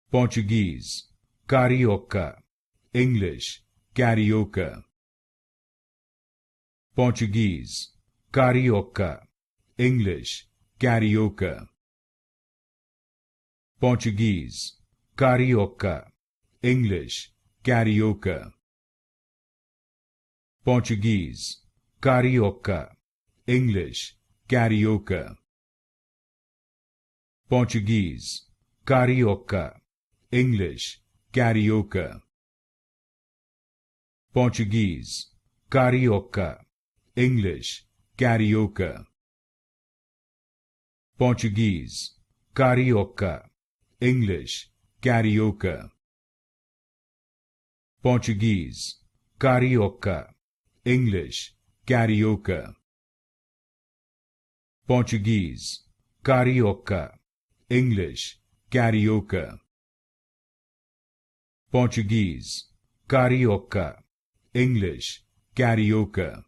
Portuguese, Carioca, English, Carioca. Portuguese, Carioca, English, Carioca. Portuguese, Carioca, English, Carioca. Portuguese, Carioca, English, Carioca. Portuguese, Carioca, English, Carioca. Portuguese, Carioca, English, Carioca. Portuguese, Carioca, English, Carioca. Portuguese, Carioca, English, Carioca. Portuguese, Carioca, English, Carioca. Portuguese, Carioca, English, Carioca.